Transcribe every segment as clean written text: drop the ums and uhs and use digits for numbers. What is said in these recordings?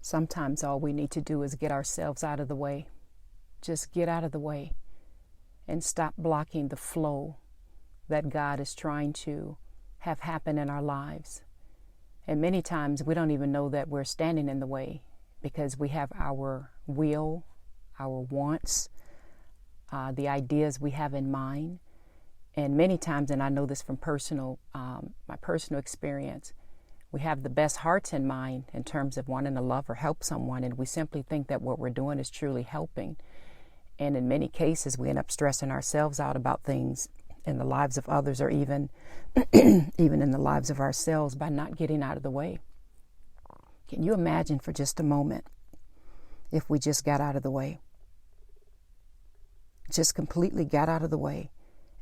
Sometimes all we need to do is get ourselves out of the way. Just get out of the way and stop blocking the flow that God is trying to have happen in our lives. And many times we don't even know that we're standing in the way because we have our will, our wants, the ideas we have in mind. And many times, and I know this from my personal experience, we have the best hearts in mind in terms of wanting to love or help someone, and we simply think that what we're doing is truly helping. And in many cases, we end up stressing ourselves out about things in the lives of others, or even in the lives of ourselves, by not getting out of the way. Can you imagine for just a moment if we just got out of the way? Just completely got out of the way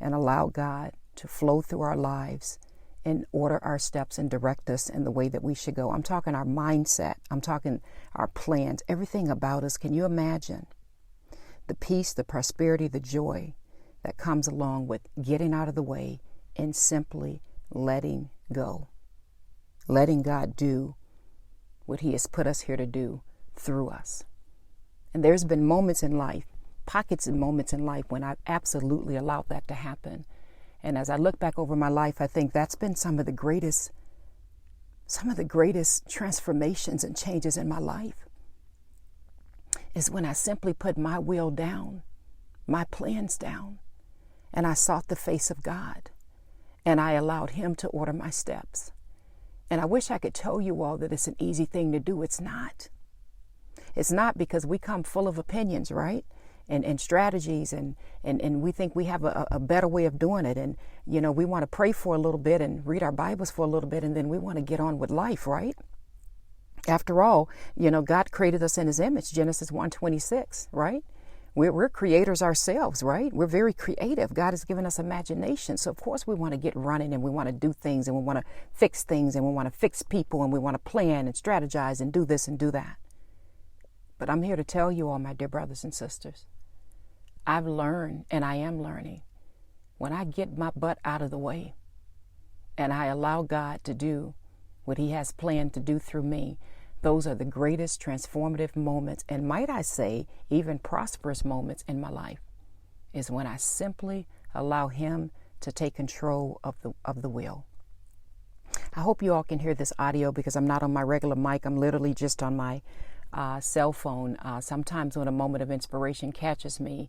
and allowed God to flow through our lives and order our steps and direct us in the way that we should go. I'm talking our mindset. I'm talking our plans, everything about us. Can you imagine the peace, the prosperity, the joy that comes along with getting out of the way and simply letting go, letting God do what He has put us here to do through us? And there's been moments in life, pockets and moments in life, when I've absolutely allowed that to happen. And as I look back over my life, I think that's been some of the greatest transformations and changes in my life, is when I simply put my will down, my plans down, and I sought the face of God, and I allowed Him to order my steps. And I wish I could tell you all that it's an easy thing to do. It's not. It's not, because we come full of opinions, right? And strategies, and we think we have a better way of doing it. And, we want to pray for a little bit and read our Bibles for a little bit, and then we want to get on with life, right? After all, God created us in His image, Genesis 1:26, right? We're creators ourselves, right? We're very creative. God has given us imagination. So, of course, we want to get running, and we want to do things, and we want to fix things, and we want to fix people, and we want to plan and strategize and do this and do that. But I'm here to tell you all, my dear brothers and sisters, I've learned, and I am learning, when I get my butt out of the way and I allow God to do what He has planned to do through me, those are the greatest transformative moments, and might I say, even prosperous moments in my life, is when I simply allow Him to take control of the wheel. I hope you all can hear this audio, because I'm not on my regular mic. I'm literally just on my cell phone. Sometimes when a moment of inspiration catches me,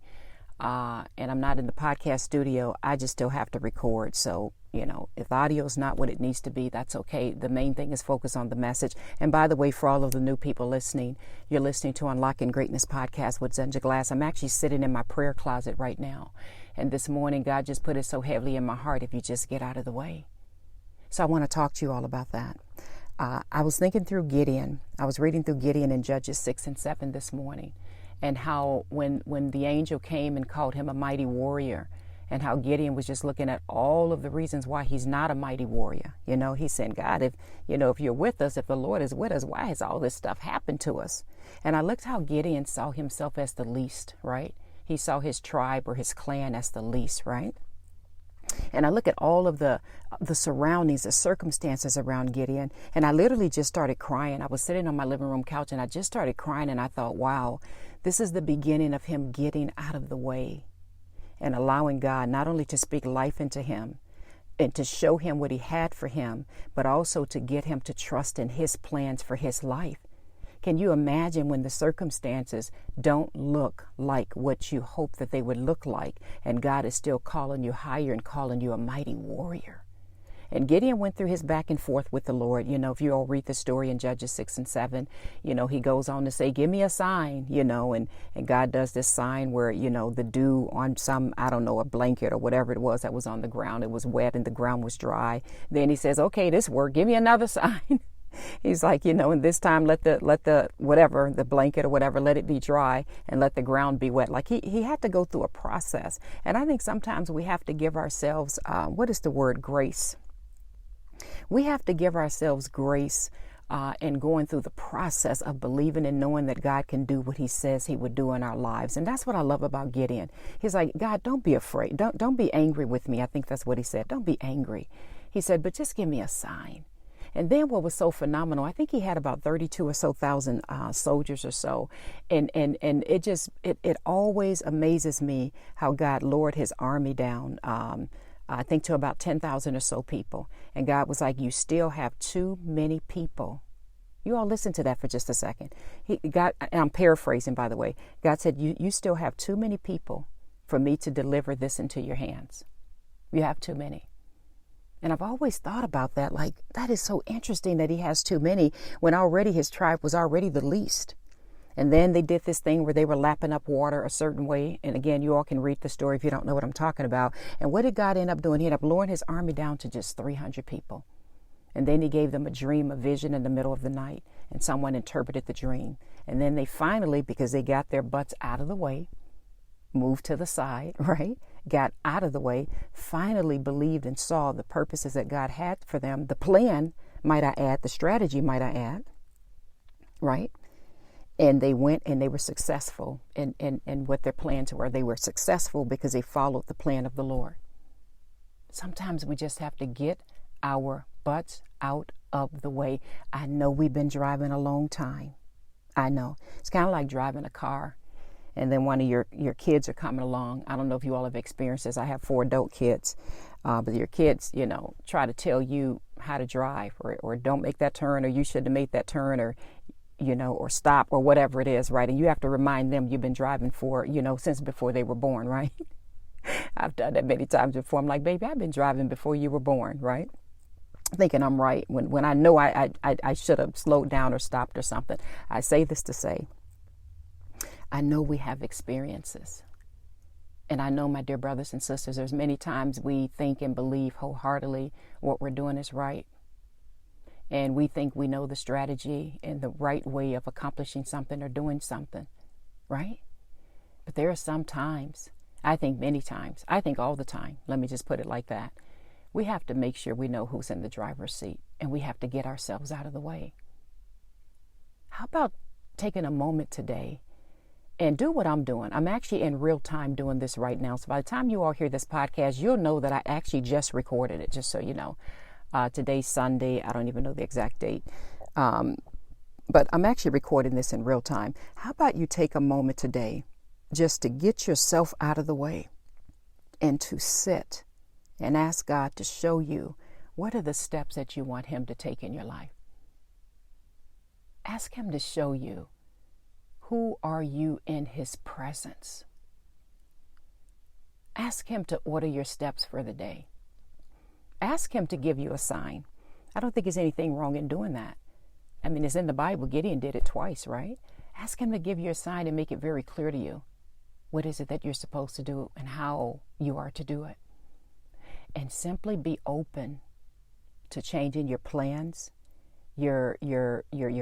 and I'm not in the podcast studio, I just still have to record. So, if the audio is not what it needs to be, that's okay. The main thing is focus on the message. And by the way, for all of the new people listening, you're listening to Unlocking Greatness Podcast with Zenja Glass. I'm actually sitting in my prayer closet right now. And this morning, God just put it so heavily in my heart, if you just get out of the way. So I want to talk to you all about that. I was thinking through Gideon. I was reading through Gideon in Judges 6 and 7 this morning, and how when the angel came and called him a mighty warrior, and how Gideon was just looking at all of the reasons why he's not a mighty warrior. He said, God, if you're with us, if the Lord is with us, why has all this stuff happened to us? And I looked how Gideon saw himself as the least, right? He saw his tribe or his clan as the least, right? And I look at all of the surroundings, the circumstances around Gideon, and I literally just started crying. I was sitting on my living room couch, and I just started crying, and I thought, wow, this is the beginning of him getting out of the way and allowing God not only to speak life into him and to show him what He had for him, but also to get him to trust in His plans for his life. Can you imagine when the circumstances don't look like what you hope that they would look like, and God is still calling you higher and calling you a mighty warrior? And Gideon went through his back and forth with the Lord. If you all read the story in Judges 6 and 7, he goes on to say, give me a sign, and God does this sign where, the dew on some, I don't know, a blanket or whatever it was that was on the ground, it was wet and the ground was dry. Then He says, okay, this worked, give me another sign. He's like, and this time let the whatever, the blanket or whatever, let it be dry and let the ground be wet. Like he had to go through a process. And I think sometimes we have to give ourselves, grace. We have to give ourselves grace in going through the process of believing and knowing that God can do what He says He would do in our lives. And that's what I love about Gideon. He's like, God, don't be afraid. Don't be angry with me. I think that's what he said. Don't be angry. He said, but just give me a sign. And then what was so phenomenal, I think he had about 32 or so thousand soldiers or so. And it always amazes me how God lowered his army down, I think to about 10,000 or so people. And God was like, you still have too many people. You all listen to that for just a second. And I'm paraphrasing, by the way. God said, you still have too many people for me to deliver this into your hands. You have too many. And I've always thought about that. Like, that is so interesting that he has too many when already his tribe was already the least. And then they did this thing where they were lapping up water a certain way. And again, you all can read the story if you don't know what I'm talking about. And what did God end up doing? He ended up lowering his army down to just 300 people. And then he gave them a dream, a vision in the middle of the night. And someone interpreted the dream. And then they finally, because they got their butts out of the way, moved to the side, right? Got out of the way, finally believed and saw the purposes that God had for them. The plan, might I add, the strategy, might I add, right? And they went and they were successful in what their plans were. They were successful because they followed the plan of the Lord. Sometimes we just have to get our butts out of the way. I know we've been driving a long time. I know. It's kind of like driving a car and then one of your kids are coming along. I don't know if you all have experienced this. I have 4 adult kids, but your kids, try to tell you how to drive or don't make that turn, or you shouldn't have made that turn, or or stop, or whatever it is, right? And you have to remind them you've been driving for, since before they were born, right? I've done that many times before. I'm like, baby, I've been driving before you were born, right? Thinking I'm right when I know I should have slowed down or stopped or something. I say this to say, I know we have experiences. And I know, my dear brothers and sisters, there's many times we think and believe wholeheartedly what we're doing is right. And we think we know the strategy and the right way of accomplishing something or doing something, right? But there are some times, I think many times, I think all the time, let me just put it like that, we have to make sure we know who's in the driver's seat, and we have to get ourselves out of the way. How about taking a moment today and do what I'm doing? I'm actually in real time doing this right now. So by the time you all hear this podcast, you'll know that I actually just recorded it, just so you know. Today's Sunday. I don't even know the exact date. But I'm actually recording this in real time. How about you take a moment today just to get yourself out of the way and to sit and ask God to show you what are the steps that you want him to take in your life. Ask him to show you, who are you in his presence. Ask him to order your steps for the day. Ask him to give you a sign. I don't think there's anything wrong in doing that. I mean, it's in the Bible. Gideon did it twice, right? Ask him to give you a sign and make it very clear to you. What is it that you're supposed to do and how you are to do it? And simply be open to changing your plans, your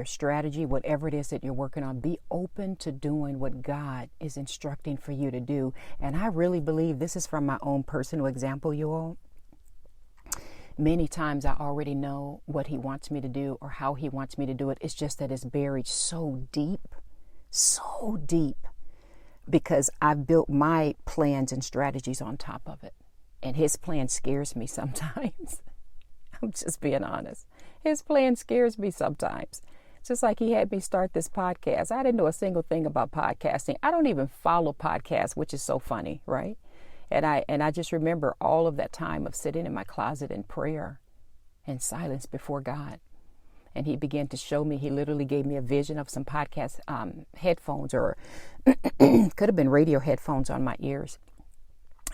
strategy, whatever it is that you're working on. Be open to doing what God is instructing for you to do. And I really believe this is from my own personal example, you all. Many times I already know what he wants me to do or how he wants me to do it. It's just that it's buried so deep, because I've built my plans and strategies on top of it. And his plan scares me sometimes. I'm just being honest. His plan scares me sometimes. Just like he had me start this podcast. I didn't know a single thing about podcasting. I don't even follow podcasts, which is so funny, right? And I just remember all of that time of sitting in my closet in prayer and silence before God. And he began to show me, he literally gave me a vision of some podcast headphones, or could have been radio headphones on my ears.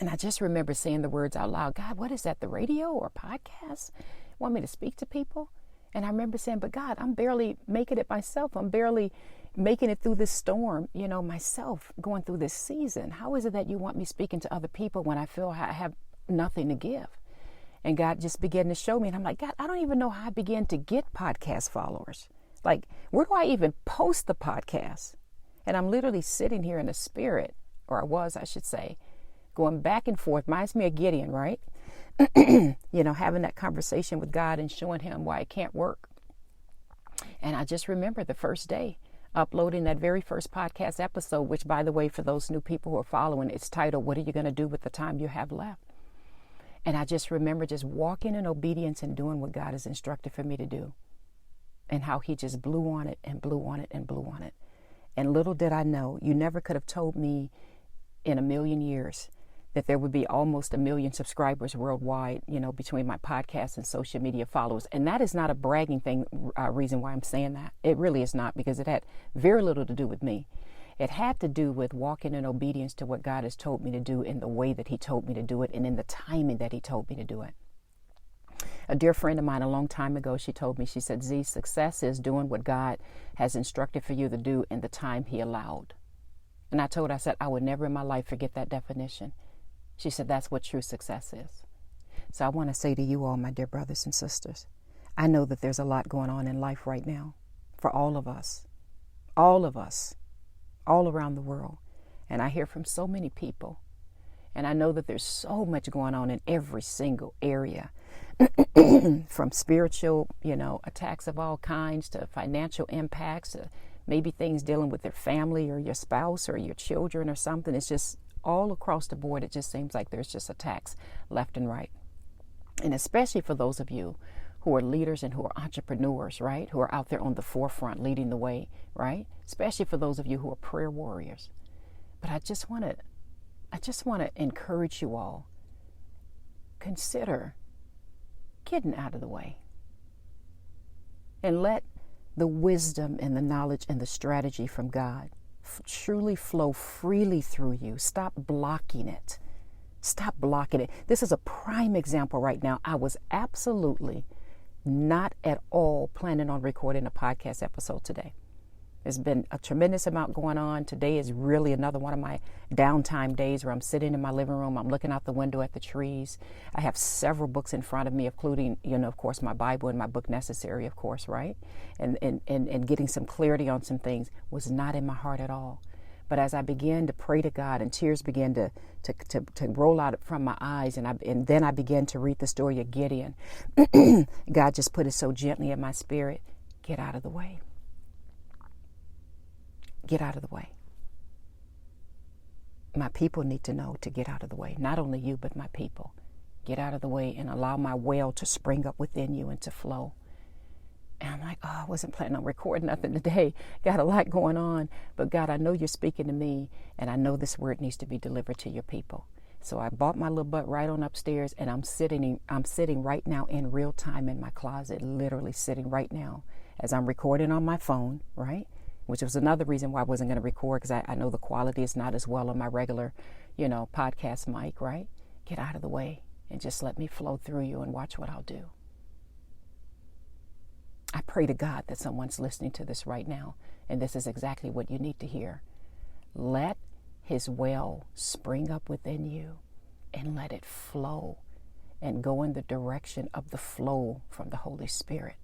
And I just remember saying the words out loud, God, what is that, the radio or podcast? Want me to speak to people? And I remember saying, but God, I'm barely making it myself. I'm barely making it through this storm, myself, going through this season. How is it that you want me speaking to other people when I feel I have nothing to give? And God just began to show me. And I'm like, God, I don't even know how I began to get podcast followers. Like, where do I even post the podcast? And I'm literally sitting here in the spirit, or I was, I should say, going back and forth. Reminds me of Gideon, right? Having that conversation with God and showing him why it can't work. And I just remember the first day uploading that very first podcast episode, which, by the way, for those new people who are following, it's titled, What Are You Going to Do with the Time You Have Left? And I just remember just walking in obedience and doing what God has instructed for me to do. And how he just blew on it and blew on it and blew on it. And little did I know, you never could have told me in a million years that there would be almost 1 million subscribers worldwide, between my podcast and social media followers. And that is not a bragging thing, reason why I'm saying that. It really is not, because it had very little to do with me. It had to do with walking in obedience to what God has told me to do in the way that he told me to do it and in the timing that he told me to do it. A dear friend of mine a long time ago, she told me, she said, Z, success is doing what God has instructed for you to do in the time he allowed. And I told her, I said, I would never in my life forget that definition. She said, that's what true success is. So I want to say to you all, my dear brothers and sisters, I know that there's a lot going on in life right now for all of us, all around the world. And I hear from so many people. And I know that there's so much going on in every single area, from spiritual, attacks of all kinds, to financial impacts, to maybe things dealing with their family or your spouse or your children or something. It's just all across the board. It just seems like there's just attacks left and right. And especially for those of you who are leaders and who are entrepreneurs, right? Who are out there on the forefront leading the way, right? Especially for those of you who are prayer warriors. But I just want to encourage you all, consider getting out of the way and let the wisdom and the knowledge and the strategy from God truly flow freely through you. Stop blocking it. Stop blocking it. This is a prime example right now. I was absolutely not at all planning on recording a podcast episode today. There's been a tremendous amount going on. Today is really another one of my downtime days where I'm sitting in my living room. I'm looking out the window at the trees. I have several books in front of me, including, of course, my Bible and my book Necessary, of course, right? And getting some clarity on some things was not in my heart at all. But as I began to pray to God and tears began to roll out from my eyes, and then I began to read the story of Gideon, God just put it so gently in my spirit, get out of the way. Get out of the way. My people need to know to get out of the way. Not only you, but my people. Get out of the way and allow my well to spring up within you and to flow. And I'm like, I wasn't planning on recording nothing today. Got a lot going on. But God, I know you're speaking to me, and I know this word needs to be delivered to your people. So I bought my little butt right on upstairs, and I'm sitting right now in real time in my closet, literally sitting right now as I'm recording on my phone, right? Which was another reason why I wasn't going to record, because I know the quality is not as well on my regular, podcast mic, right? Get out of the way and just let me flow through you and watch what I'll do. I pray to God that someone's listening to this right now, and this is exactly what you need to hear. Let his well spring up within you and let it flow and go in the direction of the flow from the Holy Spirit.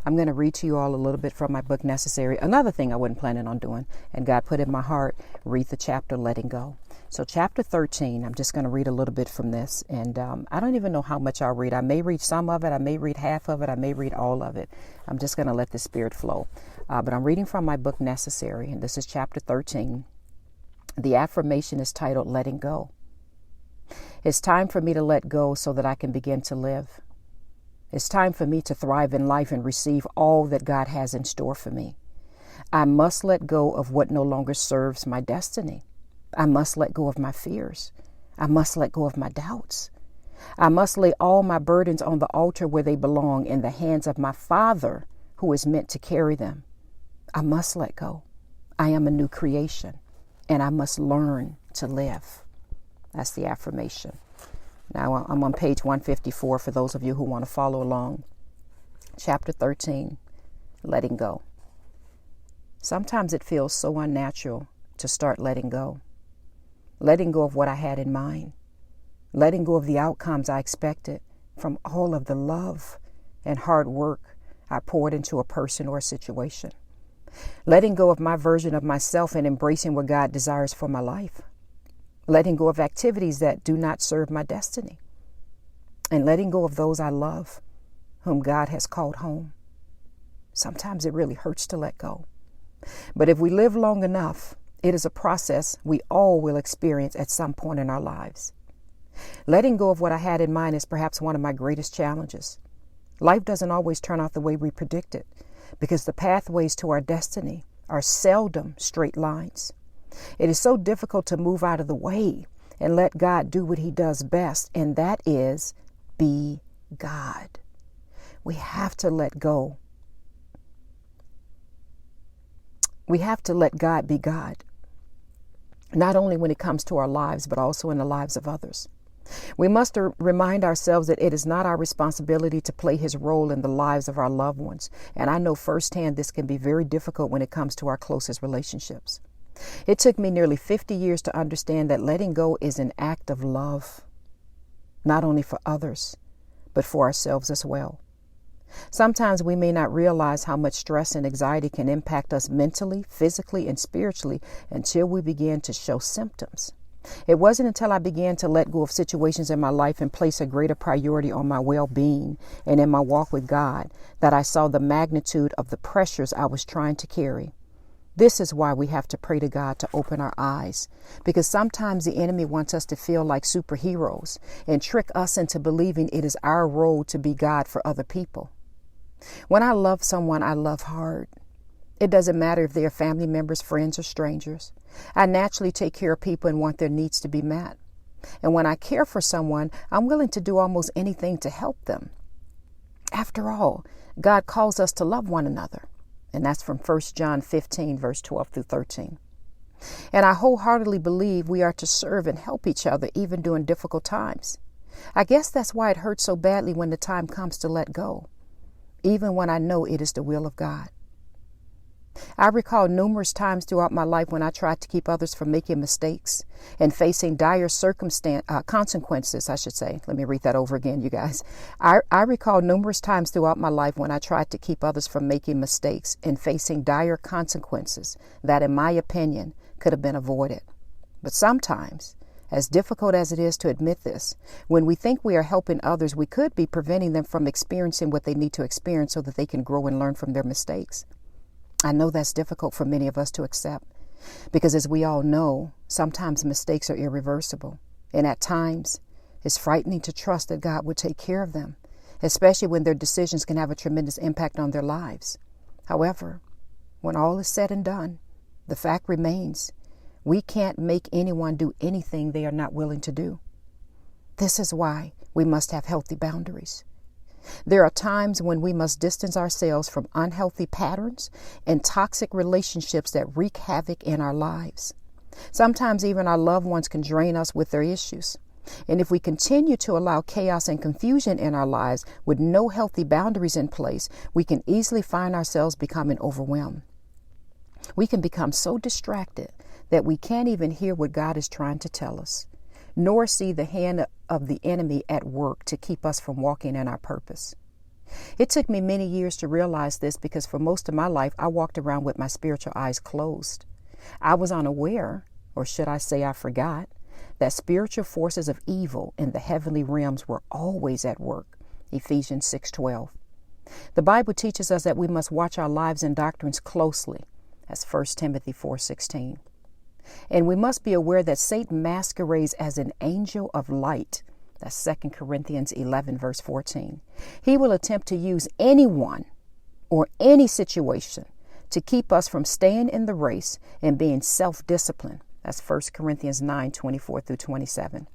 I'm going to read to you all a little bit from my book, Necessary. Another thing I wasn't planning on doing, and God put in my heart, read the chapter, Letting Go. So chapter 13, I'm just going to read a little bit from this. And I don't even know how much I'll read. I may read some of it. I may read half of it. I may read all of it. I'm just going to let the Spirit flow. But I'm reading from my book, Necessary, and this is chapter 13. The affirmation is titled, Letting Go. It's time for me to let go so that I can begin to live. It's time for me to thrive in life and receive all that God has in store for me. I must let go of what no longer serves my destiny. I must let go of my fears. I must let go of my doubts. I must lay all my burdens on the altar where they belong, in the hands of my Father who is meant to carry them. I must let go. I am a new creation, and I must learn to live. That's the affirmation. Now, I'm on page 154 for those of you who want to follow along. Chapter 13, Letting Go. Sometimes it feels so unnatural to start letting go. Letting go of what I had in mind. Letting go of the outcomes I expected from all of the love and hard work I poured into a person or a situation. Letting go of my version of myself and embracing what God desires for my life. Letting go of activities that do not serve my destiny, and letting go of those I love, whom God has called home. Sometimes it really hurts to let go. But if we live long enough, it is a process we all will experience at some point in our lives. Letting go of what I had in mind is perhaps one of my greatest challenges. Life doesn't always turn out the way we predicted because the pathways to our destiny are seldom straight lines. It is so difficult to move out of the way and let God do what he does best, and that is be God. We have to let go. We have to let God be God, not only when it comes to our lives, but also in the lives of others. We must remind ourselves that it is not our responsibility to play his role in the lives of our loved ones. And I know firsthand this can be very difficult when it comes to our closest relationships. It took me nearly 50 years to understand that letting go is an act of love, not only for others, but for ourselves as well. Sometimes we may not realize how much stress and anxiety can impact us mentally, physically, and spiritually until we begin to show symptoms. It wasn't until I began to let go of situations in my life and place a greater priority on my well-being and in my walk with God that I saw the magnitude of the pressures I was trying to carry. This is why we have to pray to God to open our eyes, because sometimes the enemy wants us to feel like superheroes and trick us into believing it is our role to be God for other people. When I love someone, I love hard. It doesn't matter if they are family members, friends, or strangers. I naturally take care of people and want their needs to be met. And when I care for someone, I'm willing to do almost anything to help them. After all, God calls us to love one another. And that's from 1 John 15, verse 12 through 13. And I wholeheartedly believe we are to serve and help each other even during difficult times. I guess that's why it hurts so badly when the time comes to let go, even when I know it is the will of God. I recall numerous times throughout my life when I tried to keep others from making mistakes and facing dire consequences, I should say. Let me read that over again, you guys. I recall numerous times throughout my life when I tried to keep others from making mistakes and facing dire consequences that, in my opinion, could have been avoided. But sometimes, as difficult as it is to admit this, when we think we are helping others, we could be preventing them from experiencing what they need to experience so that they can grow and learn from their mistakes. I know that's difficult for many of us to accept because, as we all know, sometimes mistakes are irreversible. And at times, it's frightening to trust that God would take care of them, especially when their decisions can have a tremendous impact on their lives. However, when all is said and done, the fact remains we can't make anyone do anything they are not willing to do. This is why we must have healthy boundaries. There are times when we must distance ourselves from unhealthy patterns and toxic relationships that wreak havoc in our lives. Sometimes even our loved ones can drain us with their issues. And if we continue to allow chaos and confusion in our lives with no healthy boundaries in place, we can easily find ourselves becoming overwhelmed. We can become so distracted that we can't even hear what God is trying to tell us, nor see the hand of the enemy at work to keep us from walking in our purpose. It took me many years to realize this because for most of my life, I walked around with my spiritual eyes closed. I was unaware, or should I say I forgot, that spiritual forces of evil in the heavenly realms were always at work. Ephesians 6:12. The Bible teaches us that we must watch our lives and doctrines closely. That's 1 Timothy 4:16. And we must be aware that Satan masquerades as an angel of light. That's 2 Corinthians 11, verse 14. He will attempt to use anyone or any situation to keep us from staying in the race and being self-disciplined. That's 1 Corinthians 9, 24 through 27.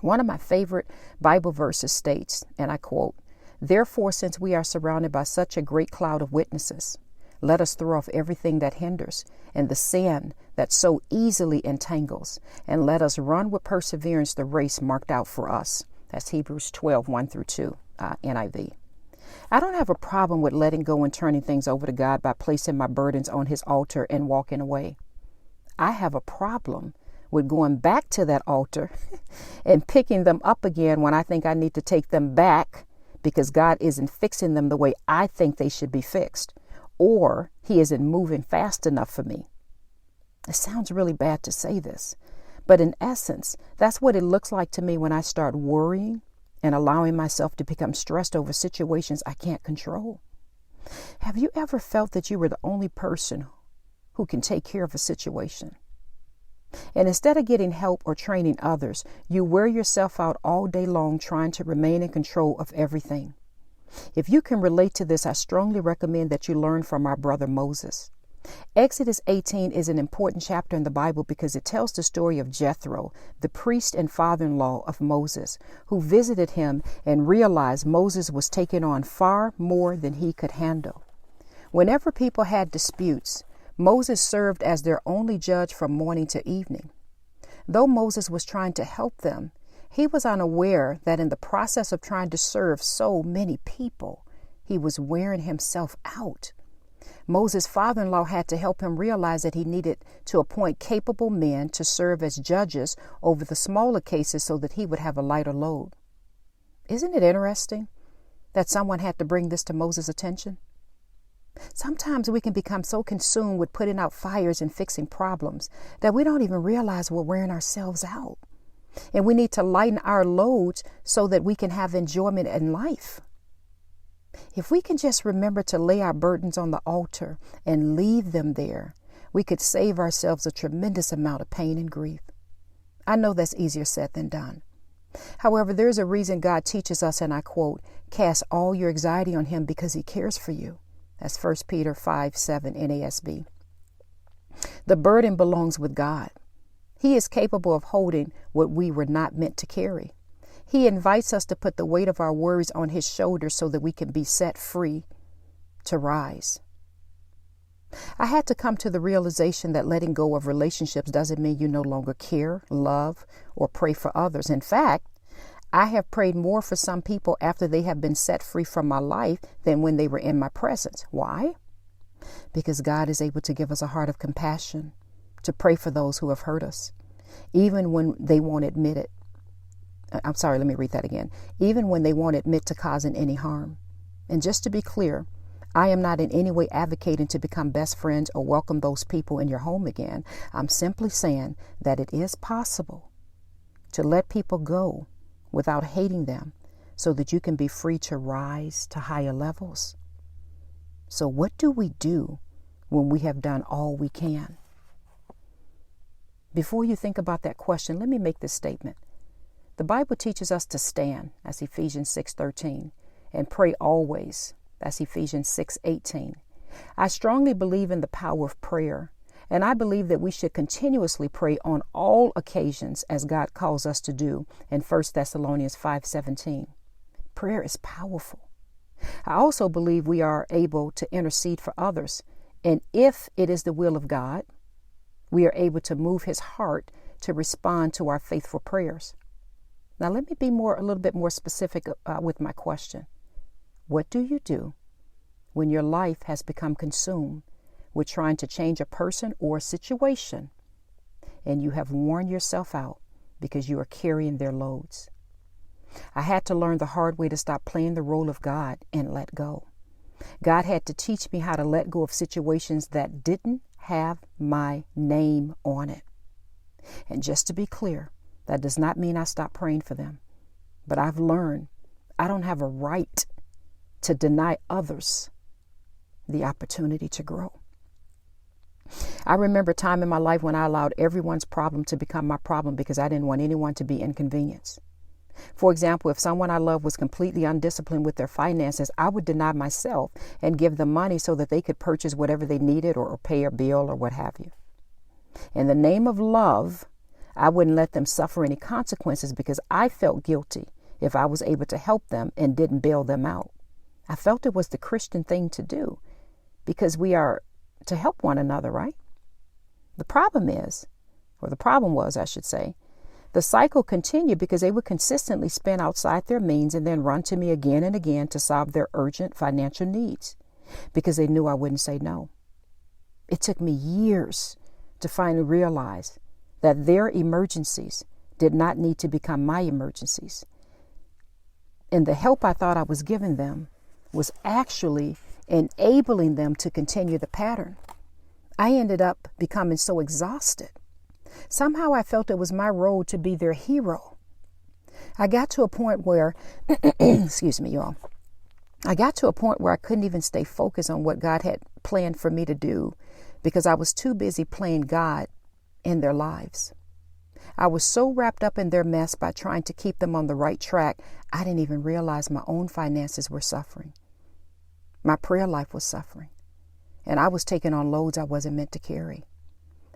One of my favorite Bible verses states, and I quote, "Therefore, since we are surrounded by such a great cloud of witnesses, let us throw off everything that hinders and the sin that so easily entangles, and let us run with perseverance the race marked out for us." That's Hebrews 12, 1 through 2, NIV. I don't have a problem with letting go and turning things over to God by placing my burdens on his altar and walking away. I have a problem with going back to that altar and picking them up again when I think I need to take them back because God isn't fixing them the way I think they should be fixed, or he isn't moving fast enough for me. It sounds really bad to say this, but in essence, that's what it looks like to me when I start worrying and allowing myself to become stressed over situations I can't control. Have you ever felt that you were the only person who can take care of a situation? And instead of getting help or training others, you wear yourself out all day long trying to remain in control of everything. If you can relate to this, I strongly recommend that you learn from our brother Moses. Exodus 18 is an important chapter in the Bible because it tells the story of Jethro, the priest and father-in-law of Moses, who visited him and realized Moses was taking on far more than he could handle. Whenever people had disputes, Moses served as their only judge from morning to evening. Though Moses was trying to help them, he was unaware that in the process of trying to serve so many people, he was wearing himself out. Moses' father-in-law had to help him realize that he needed to appoint capable men to serve as judges over the smaller cases so that he would have a lighter load. Isn't it interesting that someone had to bring this to Moses' attention? Sometimes we can become so consumed with putting out fires and fixing problems that we don't even realize we're wearing ourselves out. And we need to lighten our loads so that we can have enjoyment in life. If we can just remember to lay our burdens on the altar and leave them there, we could save ourselves a tremendous amount of pain and grief. I know that's easier said than done. However, there's a reason God teaches us, and I quote, "Cast all your anxiety on him because he cares for you." That's 1 Peter 5:7 NASB. The burden belongs with God. He is capable of holding what we were not meant to carry. He invites us to put the weight of our worries on his shoulders so that we can be set free to rise. I had to come to the realization that letting go of relationships doesn't mean you no longer care, love, or pray for others. In fact, I have prayed more for some people after they have been set free from my life than when they were in my presence. Why? Because God is able to give us a heart of compassion, to pray for those who have hurt us, even when they won't admit it. Let me read that again. Even when they won't admit to causing any harm. And just to be clear, I am not in any way advocating to become best friends or welcome those people in your home again. I'm simply saying that it is possible to let people go without hating them so that you can be free to rise to higher levels. So what do we do when we have done all we can? Before you think about that question, let me make this statement. The Bible teaches us to stand, that's Ephesians 6:13, and pray always, that's Ephesians 6:18. I strongly believe in the power of prayer, and I believe that we should continuously pray on all occasions as God calls us to do in 1 Thessalonians 5:17. Prayer is powerful. I also believe we are able to intercede for others, and if it is the will of God, we are able to move his heart to respond to our faithful prayers. Now, let me be a little bit more specific with my question. What do you do when your life has become consumed with trying to change a person or a situation, and you have worn yourself out because you are carrying their loads? I had to learn the hard way to stop playing the role of God and let go. God had to teach me how to let go of situations that didn't have my name on it. And just to be clear, that does not mean I stop praying for them. But I've learned I don't have a right to deny others the opportunity to grow. I remember a time in my life when I allowed everyone's problem to become my problem because I didn't want anyone to be inconvenienced. For example, if someone I love was completely undisciplined with their finances, I would deny myself and give them money so that they could purchase whatever they needed or pay a bill or what have you. In the name of love, I wouldn't let them suffer any consequences because I felt guilty if I was able to help them and didn't bail them out. I felt it was the Christian thing to do because we are to help one another, right? The problem was, I should say, the cycle continued because they would consistently spend outside their means and then run to me again and again to solve their urgent financial needs because they knew I wouldn't say no. It took me years to finally realize that their emergencies did not need to become my emergencies. And the help I thought I was giving them was actually enabling them to continue the pattern. I ended up becoming so exhausted. Somehow I felt it was my role to be their hero. I got to a point where, excuse me, y'all. I got to a point where I couldn't even stay focused on what God had planned for me to do because I was too busy playing God in their lives. I was so wrapped up in their mess by trying to keep them on the right track, I didn't even realize my own finances were suffering. My prayer life was suffering. And I was taking on loads I wasn't meant to carry.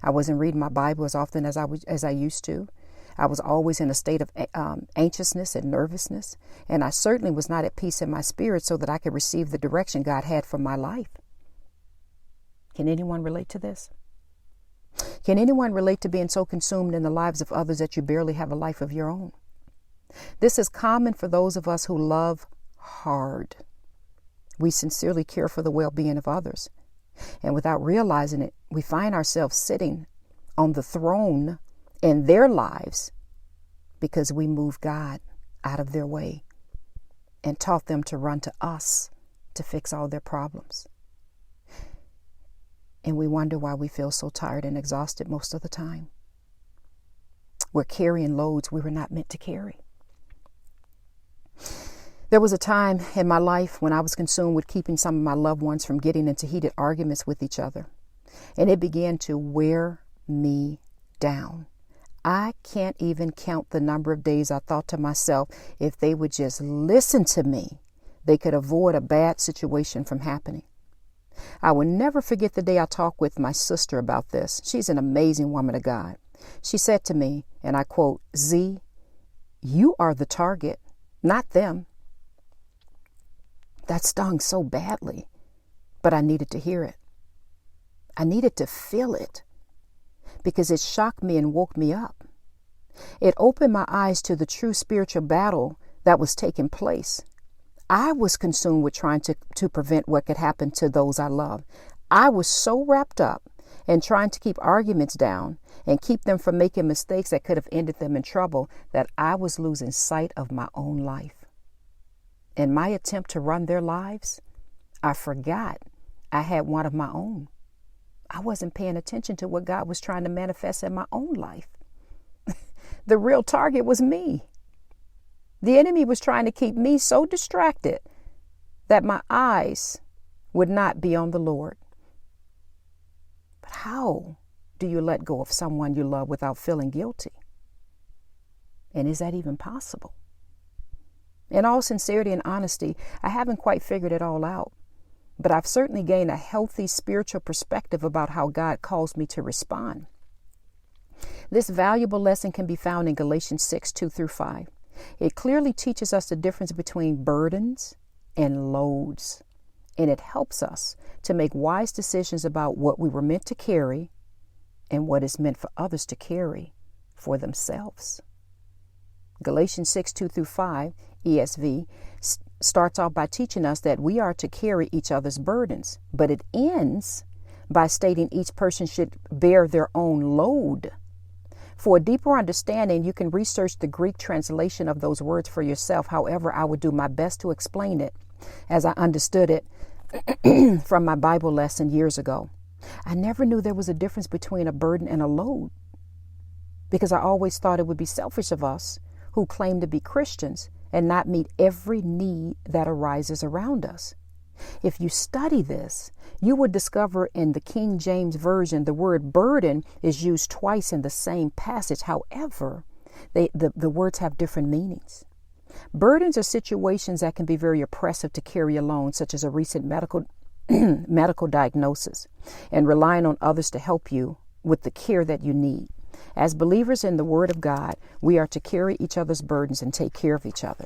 I wasn't reading my Bible as often as I used to. I was always in a state of anxiousness and nervousness. And I certainly was not at peace in my spirit so that I could receive the direction God had for my life. Can anyone relate to this? Can anyone relate to being so consumed in the lives of others that you barely have a life of your own? This is common for those of us who love hard. We sincerely care for the well-being of others. And without realizing it, we find ourselves sitting on the throne in their lives because we moved God out of their way and taught them to run to us to fix all their problems. And we wonder why we feel so tired and exhausted most of the time. We're carrying loads we were not meant to carry. There was a time in my life when I was consumed with keeping some of my loved ones from getting into heated arguments with each other. And it began to wear me down. I can't even count the number of days I thought to myself, if they would just listen to me, they could avoid a bad situation from happening. I will never forget the day I talked with my sister about this. She's an amazing woman of God. She said to me, and I quote, "Z, you are the target, not them." That stung so badly, but I needed to hear it. I needed to feel it because it shocked me and woke me up. It opened my eyes to the true spiritual battle that was taking place. I was consumed with trying to prevent what could happen to those I love. I was so wrapped up in trying to keep arguments down and keep them from making mistakes that could have ended them in trouble that I was losing sight of my own life. In my attempt to run their lives, I forgot I had one of my own. I wasn't paying attention to what God was trying to manifest in my own life. The real target was me. The enemy was trying to keep me so distracted that my eyes would not be on the Lord. But how do you let go of someone you love without feeling guilty? And is that even possible? In all sincerity and honesty, I haven't quite figured it all out, but I've certainly gained a healthy spiritual perspective about how God calls me to respond. This valuable lesson can be found in Galatians 6:2-5. It clearly teaches us the difference between burdens and loads, and it helps us to make wise decisions about what we were meant to carry and what is meant for others to carry for themselves. Galatians 6:2-5, ESV, starts off by teaching us that we are to carry each other's burdens, but it ends by stating each person should bear their own load. For a deeper understanding, you can research the Greek translation of those words for yourself. However, I would do my best to explain it as I understood it from my Bible lesson years ago. I never knew there was a difference between a burden and a load because I always thought it would be selfish of us who claim to be Christians and not meet every need that arises around us. If you study this, you would discover in the King James Version, the word burden is used twice in the same passage. However, the words have different meanings. Burdens are situations that can be very oppressive to carry alone, such as a recent medical diagnosis, and relying on others to help you with the care that you need. As believers in the Word of God, we are to carry each other's burdens and take care of each other.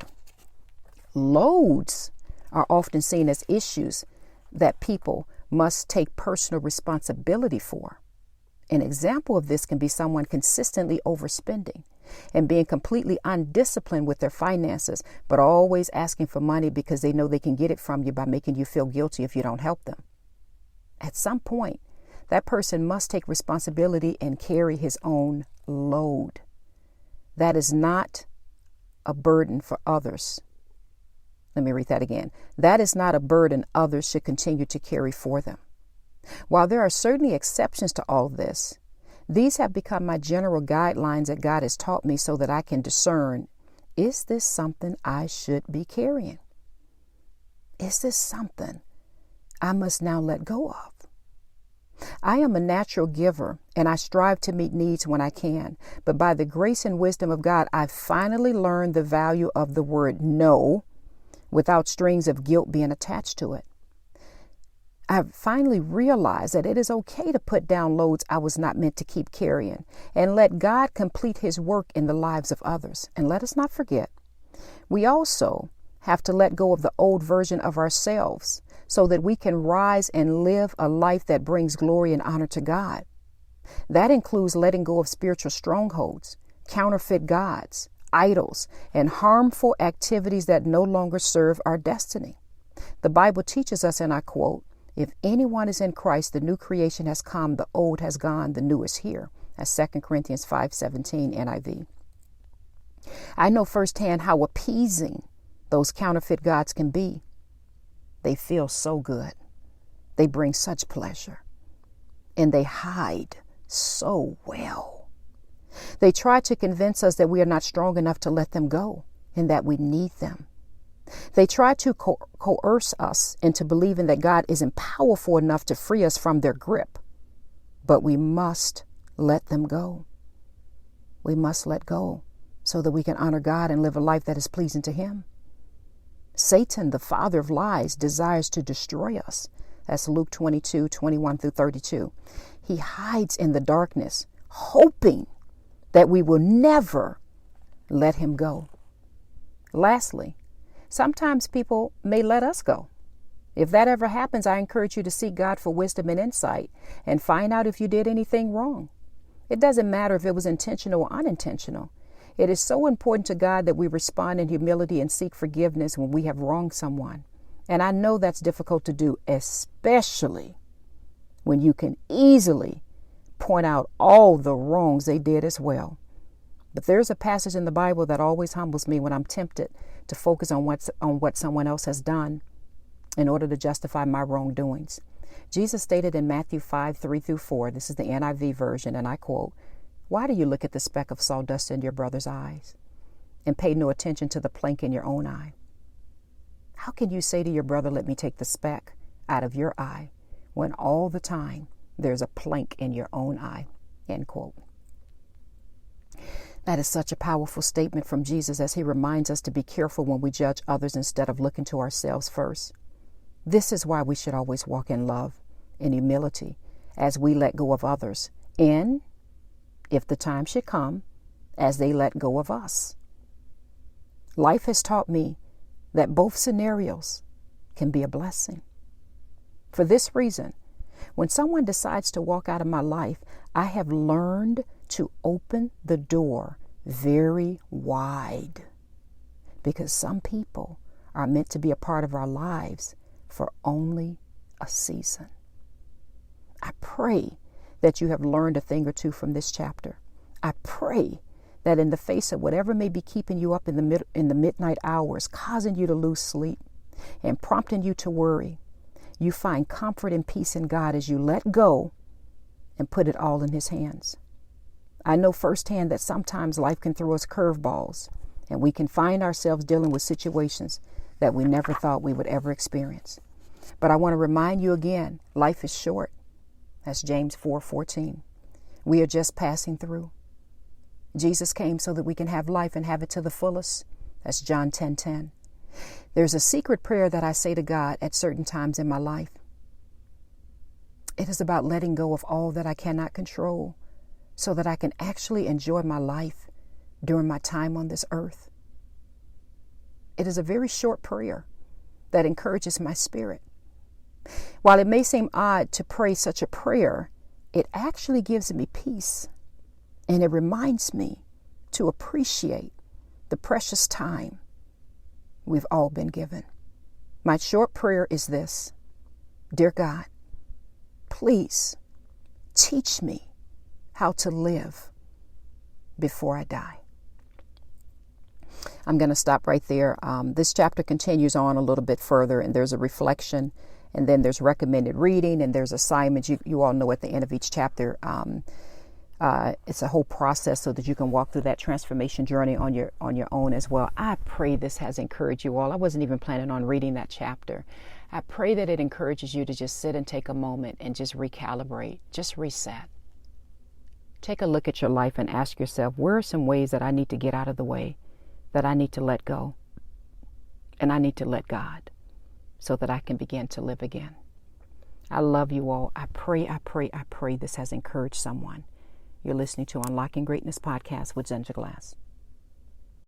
Loads are often seen as issues that people must take personal responsibility for. An example of this can be someone consistently overspending and being completely undisciplined with their finances, but always asking for money because they know they can get it from you by making you feel guilty if you don't help them. At some point, that person must take responsibility and carry his own load. That is not a burden for others. Let me read that again. That is not a burden others should continue to carry for them. While there are certainly exceptions to all of this, these have become my general guidelines that God has taught me so that I can discern, is this something I should be carrying? Is this something I must now let go of? I am a natural giver, and I strive to meet needs when I can. But by the grace and wisdom of God, I finally learned the value of the word no without strings of guilt being attached to it. I've finally realized that it is okay to put down loads I was not meant to keep carrying and let God complete his work in the lives of others. And let us not forget, we also have to let go of the old version of ourselves so that we can rise and live a life that brings glory and honor to God. That includes letting go of spiritual strongholds, counterfeit gods, idols, and harmful activities that no longer serve our destiny. The Bible teaches us, and I quote, "If anyone is in Christ, the new creation has come, the old has gone, the new is here." That's 2 Corinthians 5:17 NIV. I know firsthand how appeasing those counterfeit gods can be. They feel so good. They bring such pleasure. And they hide so well. They try to convince us that we are not strong enough to let them go and that we need them. They try to coerce us into believing that God isn't powerful enough to free us from their grip. But we must let them go. We must let go so that we can honor God and live a life that is pleasing to him. Satan, the father of lies, desires to destroy us. That's Luke 22:21-32. He hides in the darkness, hoping that we will never let him go. Lastly, sometimes people may let us go. If that ever happens, I encourage you to seek God for wisdom and insight and find out if you did anything wrong. It doesn't matter if it was intentional or unintentional. It is so important to God that we respond in humility and seek forgiveness when we have wronged someone. And I know that's difficult to do, especially when you can easily point out all the wrongs they did as well. But there's a passage in the Bible that always humbles me when I'm tempted to focus on what someone else has done in order to justify my wrongdoings. Jesus stated in Matthew 5:3-4, this is the NIV version, and I quote, "Why do you look at the speck of sawdust in your brother's eyes and pay no attention to the plank in your own eye? How can you say to your brother, 'Let me take the speck out of your eye,' when all the time there's a plank in your own eye?" End quote. That is such a powerful statement from Jesus as he reminds us to be careful when we judge others instead of looking to ourselves first. This is why we should always walk in love and humility as we let go of others, and if the time should come, as they let go of us. Life has taught me that both scenarios can be a blessing. For this reason, when someone decides to walk out of my life, I have learned to open the door very wide, because some people are meant to be a part of our lives for only a season. I pray that you have learned a thing or two from this chapter. I pray that in the face of whatever may be keeping you up in the midnight hours, causing you to lose sleep and prompting you to worry, you find comfort and peace in God as you let go and put it all in his hands. I know firsthand that sometimes life can throw us curveballs and we can find ourselves dealing with situations that we never thought we would ever experience. But I want to remind you again, life is short. That's James 4:14. We are just passing through. Jesus came so that we can have life and have it to the fullest. That's John 10:10. There's a secret prayer that I say to God at certain times in my life. It is about letting go of all that I cannot control so that I can actually enjoy my life during my time on this earth. It is a very short prayer that encourages my spirit. While it may seem odd to pray such a prayer, it actually gives me peace, and it reminds me to appreciate the precious time we've all been given. My short prayer is this: Dear God, please teach me how to live before I die. I'm going to stop right there. This chapter continues on a little bit further, and there's a reflection, and then there's recommended reading, and there's assignments. You all know at the end of each chapter, it's a whole process so that you can walk through that transformation journey on your own as well. I pray this has encouraged you all. I wasn't even planning on reading that chapter. I pray that it encourages you to just sit and take a moment and just recalibrate, just reset. Take a look at your life and ask yourself, where are some ways that I need to get out of the way, that I need to let go, and I need to let God, so that I can begin to live again. I love you all. I pray this has encouraged someone. You're listening to Unlocking Greatness Podcast with Zenja Glass.